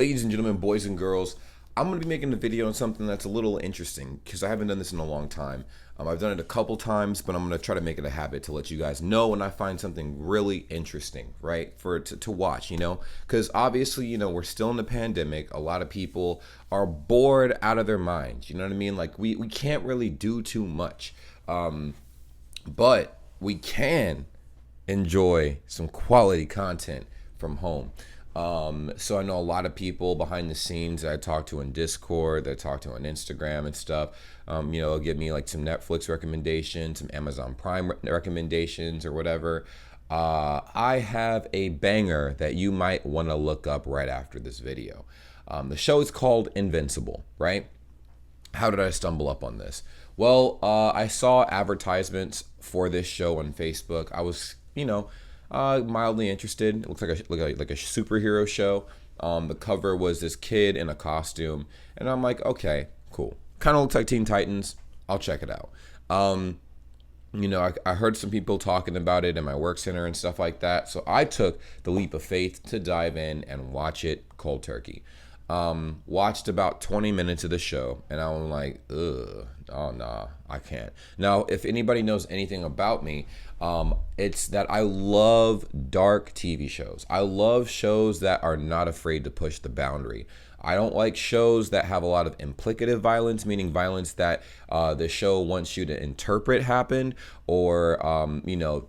Ladies and gentlemen, boys and girls, I'm going to be making a video on something that's a little interesting because I haven't done this in a long time. I've done it a couple times, but I'm going to try to make it a habit to let you guys know when I find something really interesting, right? To watch, because obviously, we're still in the pandemic. A lot of people are bored out of their minds. You know what I mean? Like we can't really do too much, but we can enjoy some quality content from home. So I know a lot of people behind the scenes that I talk to in Discord, that I talk to on Instagram and stuff. They'll give me like some Netflix recommendations, some Amazon Prime recommendations or whatever. I have a banger that you might want to look up right after this video. The show is called Invincible, right? How did I stumble up on this? Well, I saw advertisements for this show on Facebook. I was, mildly interested. It looks like a superhero show. The cover was this kid in a costume, and I'm like, okay, cool. Kind of looks like Teen Titans. I'll check it out. I heard some people talking about it in my work center and stuff like that, so I took the leap of faith to dive in and watch it cold turkey. Watched about 20 minutes of the show, and I'm like, ugh, oh nah, I can't. Now, if anybody knows anything about me, it's that I love dark TV shows. I love shows that are not afraid to push the boundary. I don't like shows that have a lot of implicative violence, meaning violence that the show wants you to interpret happened, or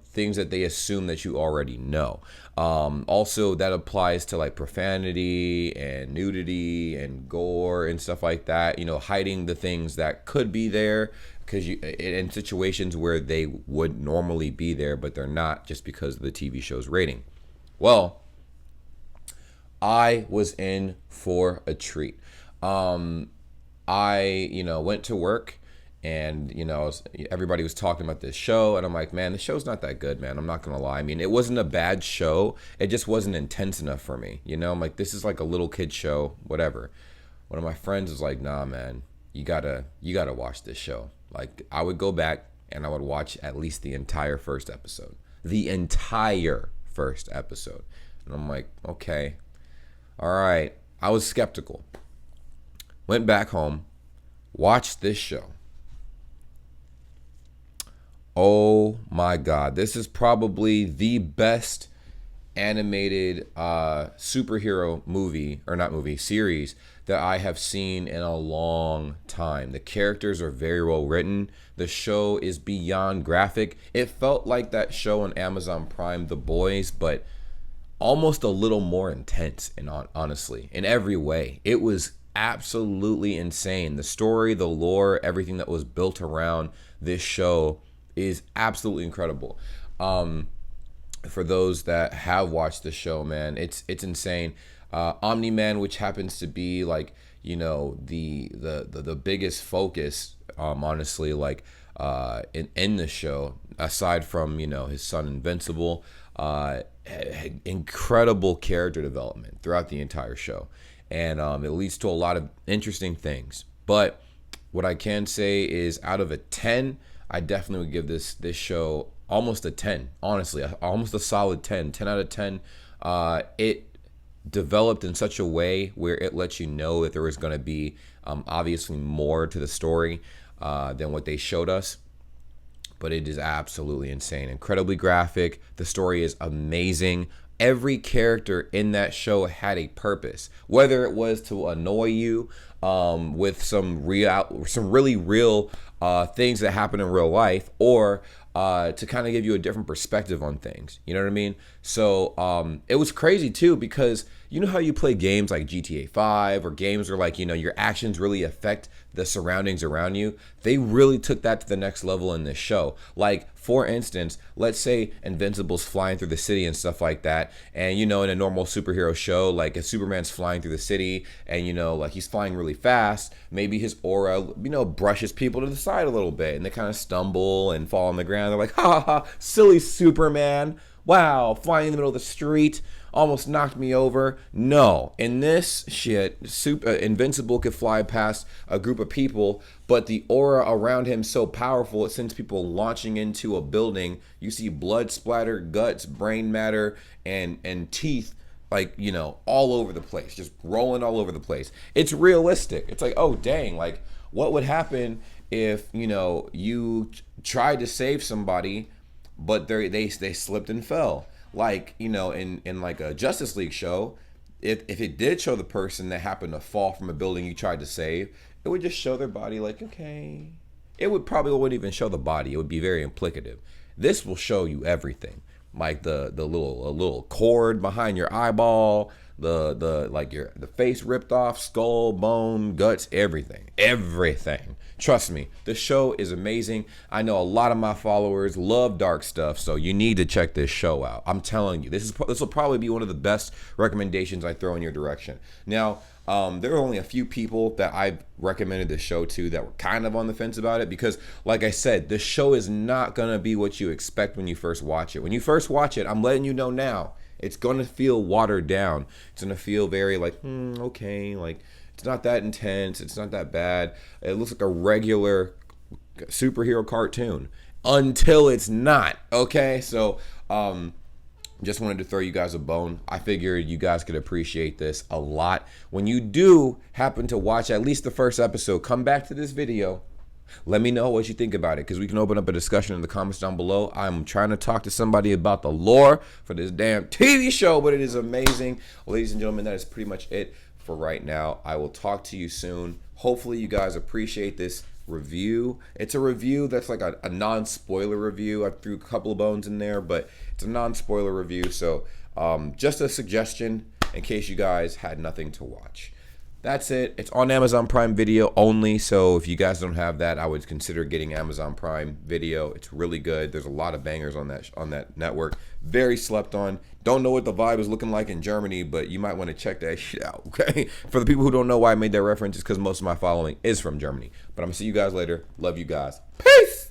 things that they assume that you already know. Also, that applies to like profanity and nudity and gore and stuff like that. Hiding the things that could be there because in situations where they would normally be there, but they're not, just because of the TV show's rating. Well, I was in for a treat. I went to work, and everybody was talking about this show, and I'm like, man, the show's not that good, man. I'm not gonna lie. I mean, it wasn't a bad show. It just wasn't intense enough for me. I'm like, this is like a little kid show, whatever. One of my friends was like, nah, man, you gotta watch this show. Like, I would go back and I would watch at least the entire first episode. The entire first episode. And I'm like, okay. All right, I was skeptical. Went back home, watched this show. Oh my God, this is probably the best animated superhero series that I have seen in a long time. The characters are very well written. The show is beyond graphic. It felt like that show on Amazon Prime, The Boys, but almost a little more intense, and honestly, in every way. It was absolutely insane. The story, the lore, everything that was built around this show is absolutely incredible. For those that have watched the show, man, it's insane. Omni-Man, which happens to be like, the biggest focus, honestly, like in the show, aside from his son Invincible, incredible character development throughout the entire show, and it leads to a lot of interesting things. But what I can say is, out of a 10, I definitely would give this show almost a 10. Honestly, almost a solid 10 out of 10. It developed in such a way where it lets you know that there was going to be obviously more to the story than what they showed us. But it is absolutely insane. Incredibly graphic. The story is amazing. Every character in that show had a purpose, whether it was to annoy you with some really real things that happen in real life, or to kind of give you a different perspective on things. You know what I mean? So it was crazy too, because you know how you play games like GTA 5 or games where like, your actions really affect the surroundings around you? They really took that to the next level in this show. Like, for instance, let's say Invincible's flying through the city and stuff like that, and in a normal superhero show, like if Superman's flying through the city and like he's flying really fast, maybe his aura brushes people to the side a little bit, and they kind of stumble and fall on the ground. They're like, ha ha ha, silly Superman, wow, flying in the middle of the street, almost knocked me over. No, in this shit, Invincible could fly past a group of people, but the aura around him so powerful, it sends people launching into a building. You see blood splatter, guts, brain matter, and teeth like, you know, all over the place, just rolling all over the place. It's realistic. It's like, oh dang, like what would happen if, you know, you tried to save somebody, but they slipped and fell. Like, you know, in like a Justice League show, if it did show the person that happened to fall from a building you tried to save, it would just show their body like, okay. It would probably wouldn't even show the body. It would be very implicative. This will show you everything, like the little cord behind your eyeball, the like the face ripped off, skull, bone, guts, everything. Trust me, the show is amazing. I know a lot of my followers love dark stuff, so you need to check this show out. I'm telling you, this will probably be one of the best recommendations I throw in your direction. Now, there are only a few people that I've recommended this show to that were kind of on the fence about it because, like I said, the show is not going to be what you expect when you first watch it. When you first watch it, I'm letting you know now, it's going to feel watered down. It's going to feel very like, okay, like it's not that intense. It's not that bad. It looks like a regular superhero cartoon until it's not, okay? So, just wanted to throw you guys a bone. I figured you guys could appreciate this a lot. When you do happen to watch at least the first episode, come back to this video. Let me know what you think about it, because we can open up a discussion in the comments down below. I'm trying to talk to somebody about the lore for this damn TV show, but it is amazing. Ladies and gentlemen, that is pretty much it for right now. I will talk to you soon. Hopefully you guys appreciate this review. It's a review that's like a non-spoiler review. I threw a couple of bones in there, but it's a non-spoiler review. So just a suggestion in case you guys had nothing to watch. That's it. It's on Amazon Prime Video only, so if you guys don't have that, I would consider getting Amazon Prime Video. It's really good. There's a lot of bangers on that network. Very slept on. Don't know what the vibe is looking like in Germany, but you might want to check that shit out, okay? For the people who don't know why I made that reference, it's because most of my following is from Germany. But I'm going to see you guys later. Love you guys. Peace!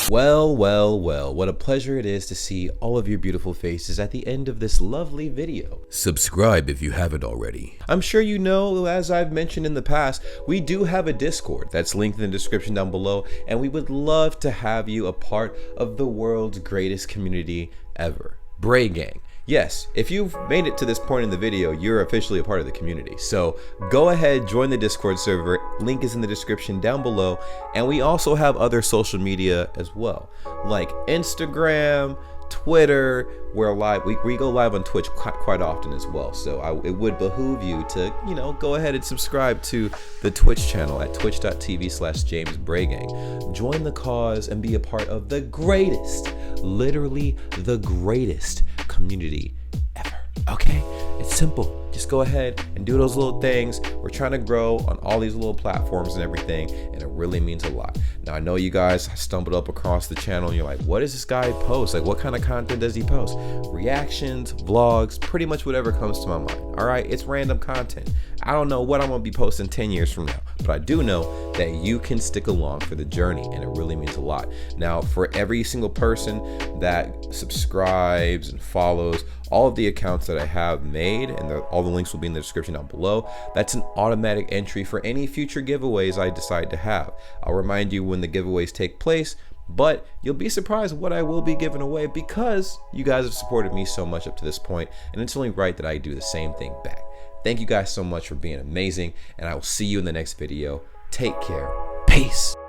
Well, what a pleasure it is to see all of your beautiful faces at the end of this lovely video. Subscribe if you haven't already. I'm sure you know, as I've mentioned in the past, we do have a Discord that's linked in the description down below, and we would love to have you a part of the world's greatest community ever, Bray Gang. Yes, if you've made it to this point in the video, you're officially a part of the community. So go ahead, join the Discord server. Link is in the description down below. And we also have other social media as well, like Instagram, Twitter. We're live. We go live on Twitch quite often as well. So it would behoove you to, go ahead and subscribe to the Twitch channel at twitch.tv/JamesBrayGang. Join the cause and be a part of the greatest, literally the greatest community ever. Okay, it's simple. Just go ahead and do those little things. We're trying to grow on all these little platforms and everything, and it really means a lot. Now, I know you guys stumbled up across the channel and you're like, what does this guy post? Like, what kind of content does he post? Reactions, vlogs, pretty much whatever comes to my mind. All right, it's random content. I don't know what I'm gonna be posting 10 years from now, but I do know that you can stick along for the journey, and it really means a lot. Now, for every single person that subscribes and follows all of the accounts that I have made, and all the links will be in the description down below, that's an automatic entry for any future giveaways I decide to have. I'll remind you when the giveaways take place, but you'll be surprised what I will be giving away because you guys have supported me so much up to this point, and it's only right that I do the same thing back. Thank you guys so much for being amazing, and I will see you in the next video. Take care. Peace.